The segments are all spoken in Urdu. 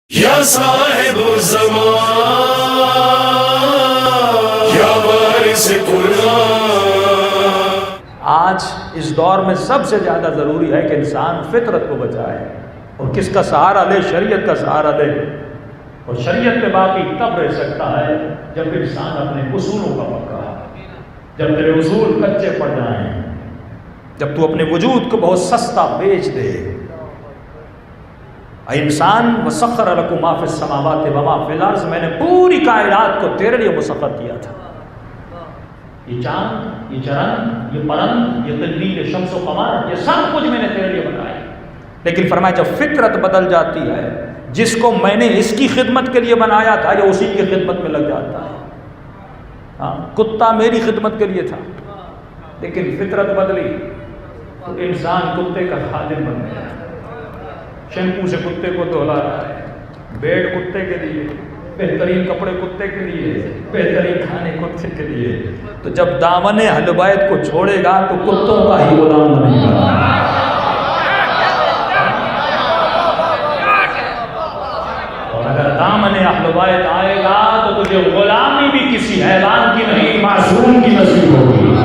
یا صاحب الزمان یا وارث قرآن۔ آج اس دور میں سب سے زیادہ ضروری ہے کہ انسان فطرت کو بچائے، اور کس کا سہارا لے؟ شریعت کا سہارا لے۔ اور شریعت میں باقی تب رہ سکتا ہے جب انسان اپنے اصولوں کا پکا ہے، جب تیرے اصول کچے پڑ جائیں، جب تو اپنے وجود کو بہت سستا بیچ دے۔ اے انسان وسخر لکم ما فی السماوات و ما فی الارض، میں نے پوری کائنات کو تیرے لیے مسخر کیا تھا۔ یہ چاند، یہ چرند، یہ پرند، یہ تدبیر شمس و قمر، یہ سب کچھ میں نے تیرے لیے بنایا۔ لیکن فرمایا جب فطرت بدل جاتی ہے، جس کو میں نے اس کی خدمت کے لیے بنایا تھا یہ اسی کی خدمت میں لگ جاتا ہے۔ ہاں، کتا میری خدمت کے لیے تھا، لیکن فطرت بدلی تو انسان کتے کا خادم بن گیا۔ شیمپو سے کتے کو دھلا رہا ہے، بیڈ کتے کے لیے، بہترین کپڑے کتے کے لیے، بہترین کھانے کتے کے لیے۔ تو جب دامن اہل بیت کو چھوڑے گا تو کتوں کا ہی غلام بنے گا۔ اور اگر دامن اہل بیت آئے گا تو تجھے غلامی بھی کسی حیوان کی نہیں، معصوم کی نصیب ہوگی۔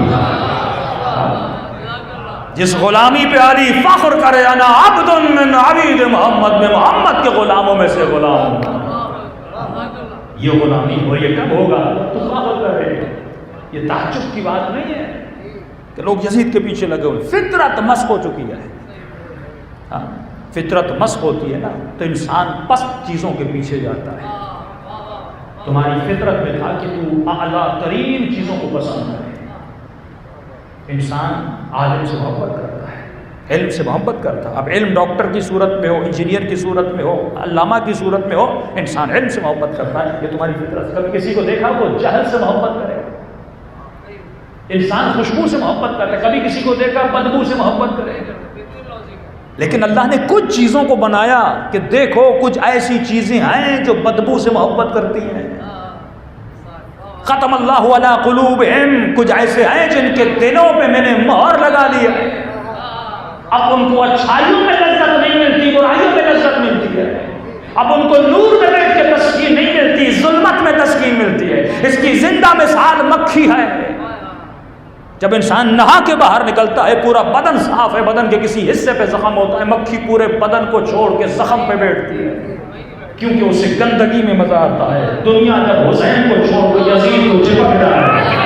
جس غلامی پہ علی فخر کرے انا عبد من عبید محمد، میں محمد کے غلاموں میں سے غلام ہوں۔ یہ غلامی ہو، یہ کب ہوگا؟ تو فخر کرے۔ یہ تعجب کی بات نہیں ہے کہ لوگ یزید کے پیچھے لگے ہوئے۔ فطرت مسخ ہو چکی ہے۔ ہاں، فطرت مسخ ہوتی ہے نا تو انسان پست چیزوں کے پیچھے جاتا ہے۔ تمہاری فطرت میں تھا کہ تو اعلیٰ ترین چیزوں کو پسند کرے۔ انسان عالم سے محبت کرتا ہے، علم سے محبت کرتا ہے۔ اب علم ڈاکٹر کی صورت میں ہو، انجینئر کی صورت میں ہو، علامہ کی صورت میں ہو، انسان علم سے محبت کرتا ہے۔ یہ تمہاری فطرت۔ کبھی کسی کو دیکھا وہ جہل سے محبت کرے، انسان خوشبو سے محبت کرتا ہے۔ کبھی کسی کو دیکھا بدبو سے محبت کرے۔ لیکن اللہ نے کچھ چیزوں کو بنایا کہ دیکھو کچھ ایسی چیزیں ہیں جو بدبو سے محبت کرتی ہیں۔ ختم اللہ علی قلوبہم، کچھ ایسے ہیں جن کے دلوں پہ میں نے مہر لگا لیا۔ اب ان کو اچھائیوں میں لذت نہیں ملتی، برائیوں میں لذت ملتی ہے۔ اب ان کو نور میں بیٹھ کے تسکین نہیں ملتی، ظلمت میں تسکین ملتی ہے۔ اس کی زندہ مثال مکھی ہے۔ جب انسان نہا کے باہر نکلتا ہے پورا بدن صاف ہے، بدن کے کسی حصے پہ زخم ہوتا ہے، مکھی پورے بدن کو چھوڑ کے زخم پہ بیٹھتی ہے، کیونکہ اسے گندگی میں مزہ آتا ہے۔ دنیا جب حسین کو چھوڑ کے یزید کو چپک رہا ہے،